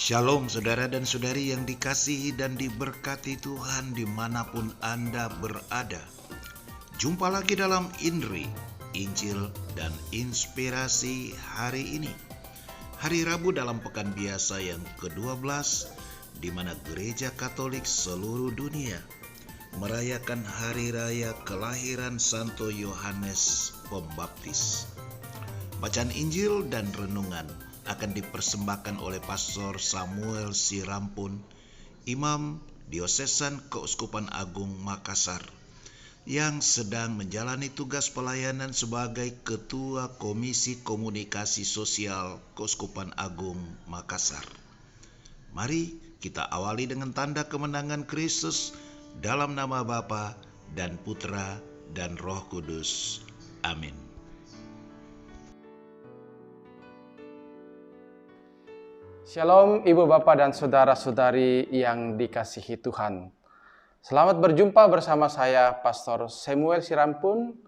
Shalom saudara dan saudari yang dikasihi dan diberkati Tuhan dimanapun Anda berada. Jumpa lagi dalam INRI, Injil dan Inspirasi hari ini. Hari Rabu dalam pekan biasa yang ke-12, di mana Gereja Katolik seluruh dunia merayakan Hari Raya Kelahiran Santo Yohanes Pembaptis. Bacaan Injil dan renungan akan dipersembahkan oleh Pastor Samuel Sirampun, Imam Diosesan Keuskupan Agung Makassar, yang sedang menjalani tugas pelayanan sebagai Ketua Komisi Komunikasi Sosial Keuskupan Agung Makassar. Mari kita awali dengan tanda kemenangan Kristus dalam nama Bapa dan Putra dan Roh Kudus. Amin. Shalom Ibu Bapak dan Saudara-saudari yang dikasihi Tuhan. Selamat berjumpa bersama saya Pastor Samuel Sirampun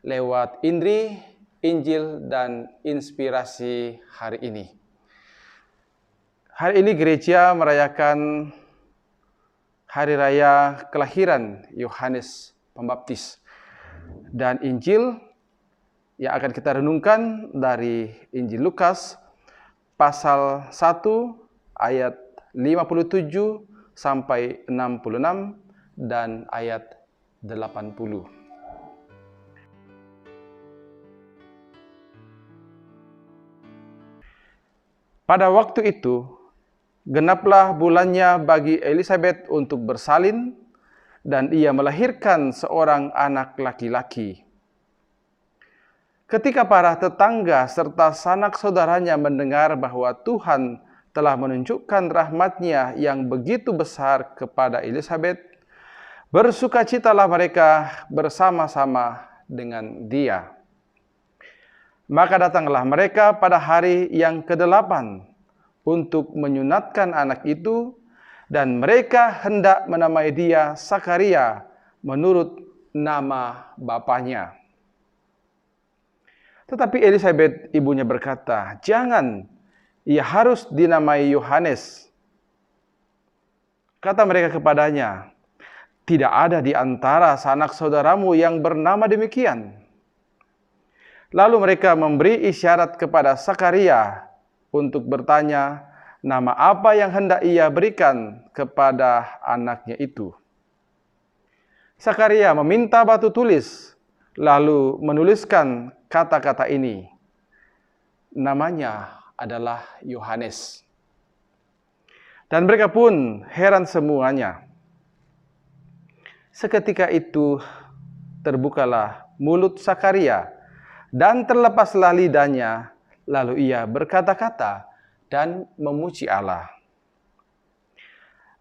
lewat INRI, Injil dan Inspirasi hari ini. Hari ini gereja merayakan Hari Raya Kelahiran Yohanes Pembaptis. Dan Injil yang akan kita renungkan dari Injil Lukas pasal 1 ayat 57 sampai 66 dan ayat 80. Pada waktu itu, genaplah bulannya bagi Elisabet untuk bersalin, dan ia melahirkan seorang anak laki-laki. Ketika para tetangga serta sanak saudaranya mendengar bahwa Tuhan telah menunjukkan rahmat-Nya yang begitu besar kepada Elisabet, bersukacitalah mereka bersama-sama dengan dia. Maka datanglah mereka pada hari yang ke-8 untuk menyunatkan anak itu, dan mereka hendak menamai dia Sakaria menurut nama bapaknya. Tetapi Elisabet ibunya berkata, "Jangan, ia harus dinamai Yohanes." Kata mereka kepadanya, "Tidak ada di antara sanak saudaramu yang bernama demikian." Lalu mereka memberi isyarat kepada Sakaria untuk bertanya nama apa yang hendak ia berikan kepada anaknya itu. Sakaria meminta batu tulis, lalu menuliskan kata-kata ini. Namanya adalah Yohanes. Dan mereka pun heran semuanya. Seketika itu terbukalah mulut Sakaria dan terlepaslah lidahnya, lalu ia berkata-kata dan memuji Allah.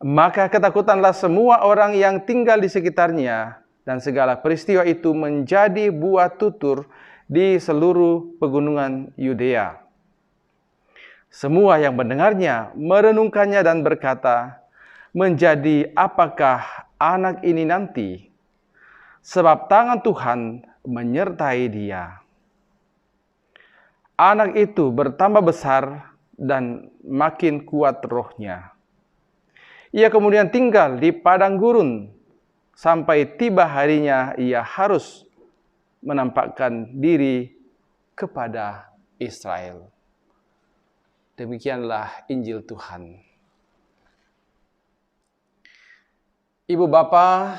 Maka ketakutanlah semua orang yang tinggal di sekitarnya, dan segala peristiwa itu menjadi buah tutur di seluruh pegunungan Yudea. Semua yang mendengarnya merenungkannya dan berkata, "Menjadi apakah anak ini nanti? Sebab tangan Tuhan menyertai dia." Anak itu bertambah besar dan makin kuat rohnya. Ia kemudian tinggal di padang gurun sampai tiba harinya ia harus menampakkan diri kepada Israel. Demikianlah Injil Tuhan. Ibu Bapa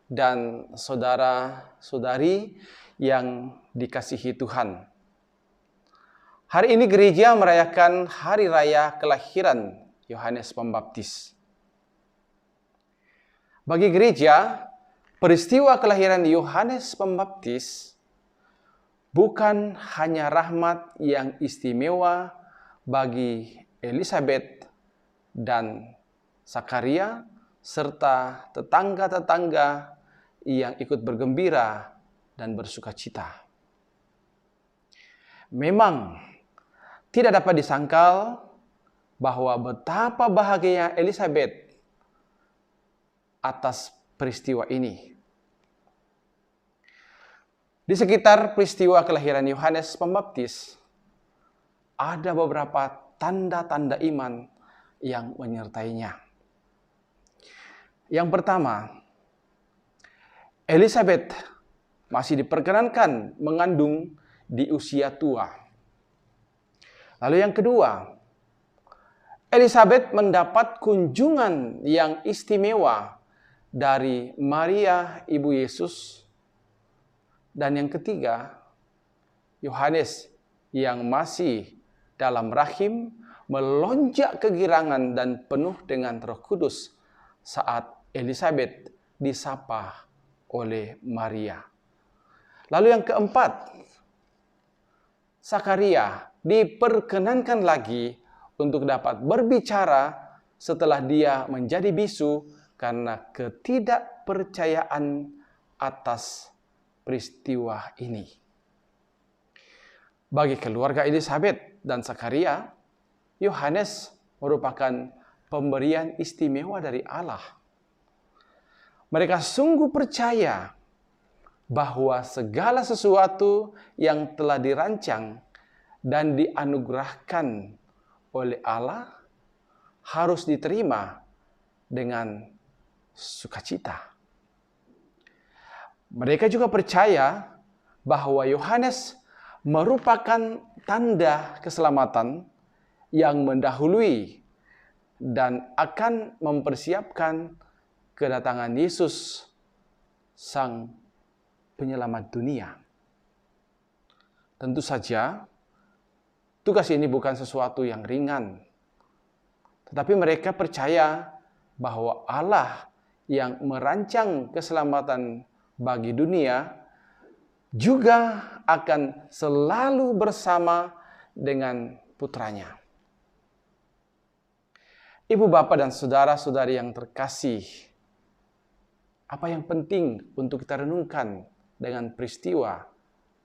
dan saudara-saudari yang dikasihi Tuhan. Hari ini gereja merayakan Hari Raya Kelahiran Yohanes Pembaptis. Bagi gereja, peristiwa kelahiran Yohanes Pembaptis bukan hanya rahmat yang istimewa bagi Elisabet dan Sakaria serta tetangga-tetangga yang ikut bergembira dan bersukacita. Memang tidak dapat disangkal bahwa betapa bahagianya Elisabet atas peristiwa ini. Di sekitar peristiwa kelahiran Yohanes Pembaptis, ada beberapa tanda-tanda iman yang menyertainya. Yang pertama, Elizabeth masih diperkenankan mengandung di usia tua. Lalu yang kedua, Elizabeth mendapat kunjungan yang istimewa dari Maria, Ibu Yesus. Dan yang ketiga, Yohanes yang masih dalam rahim melonjak kegirangan dan penuh dengan Roh Kudus saat Elizabeth disapa oleh Maria. Lalu yang keempat, Zakaria diperkenankan lagi untuk dapat berbicara setelah dia menjadi bisu karena ketidakpercayaan atas peristiwa ini. Bagi keluarga Elizabeth dan Zakaria, Yohanes merupakan pemberian istimewa dari Allah. Mereka sungguh percaya bahwa segala sesuatu yang telah dirancang dan dianugerahkan oleh Allah harus diterima dengan sukacita. Mereka juga percaya bahwa Yohanes merupakan tanda keselamatan yang mendahului dan akan mempersiapkan kedatangan Yesus, Sang Penyelamat dunia. Tentu saja, tugas ini bukan sesuatu yang ringan. Tetapi mereka percaya bahwa Allah yang merancang keselamatan bagi dunia juga akan selalu bersama dengan putranya. Ibu, bapak, dan saudara-saudari yang terkasih, apa yang penting untuk kita renungkan dengan peristiwa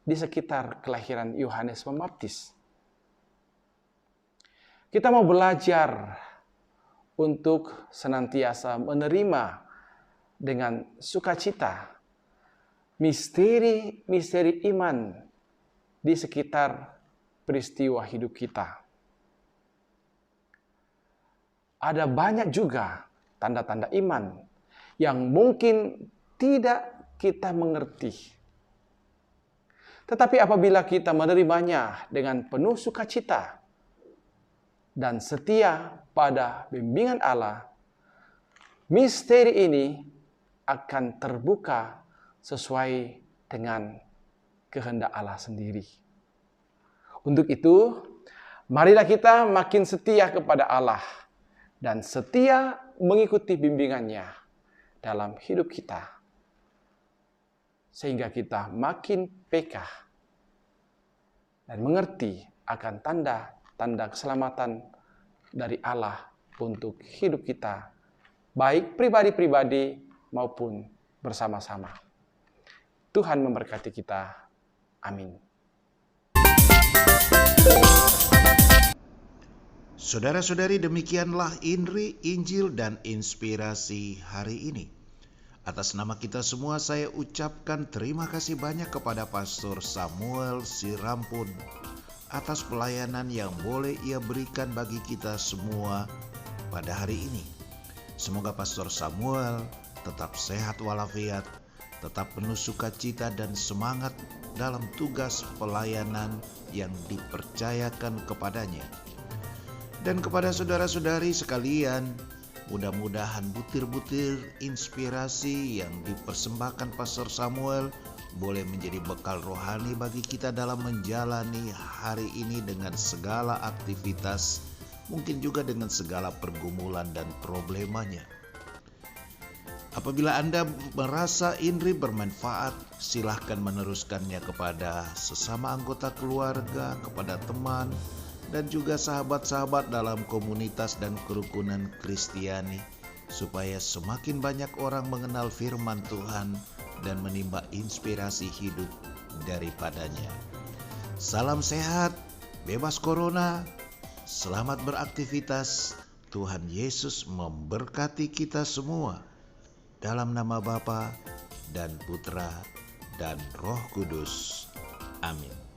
di sekitar kelahiran Yohanes Pembaptis? Kita mau belajar untuk senantiasa menerima dengan sukacita misteri iman di sekitar peristiwa hidup kita. Ada banyak juga tanda-tanda iman yang mungkin tidak kita mengerti. Tetapi apabila kita menerimanya dengan penuh sukacita dan setia pada bimbingan Allah, misteri ini akan terbuka sesuai dengan kehendak Allah sendiri. Untuk itu, marilah kita makin setia kepada Allah dan setia mengikuti bimbingannya dalam hidup kita, sehingga kita makin peka dan mengerti akan tanda-tanda keselamatan dari Allah untuk hidup kita, baik pribadi-pribadi maupun bersama-sama. Tuhan memberkati kita. Amin. Saudara-saudari, demikianlah Inri, Injil, dan Inspirasi hari ini. Atas nama kita semua saya ucapkan terima kasih banyak kepada Pastor Samuel Sirampun atas pelayanan yang boleh ia berikan bagi kita semua pada hari ini. Semoga Pastor Samuel tetap sehat walafiat, tetap penuh sukacita dan semangat dalam tugas pelayanan yang dipercayakan kepadanya. Dan kepada saudara-saudari sekalian, mudah-mudahan butir-butir inspirasi yang dipersembahkan Pastor Samuel boleh menjadi bekal rohani bagi kita dalam menjalani hari ini dengan segala aktivitas, mungkin juga dengan segala pergumulan dan problemanya. Apabila Anda merasa Inri bermanfaat, silahkan meneruskannya kepada sesama anggota keluarga, kepada teman, dan juga sahabat-sahabat dalam komunitas dan kerukunan Kristiani, supaya semakin banyak orang mengenal firman Tuhan dan menimba inspirasi hidup daripadanya. Salam sehat, bebas corona, selamat beraktivitas. Tuhan Yesus memberkati kita semua. Dalam nama Bapa dan Putra dan Roh Kudus. Amin.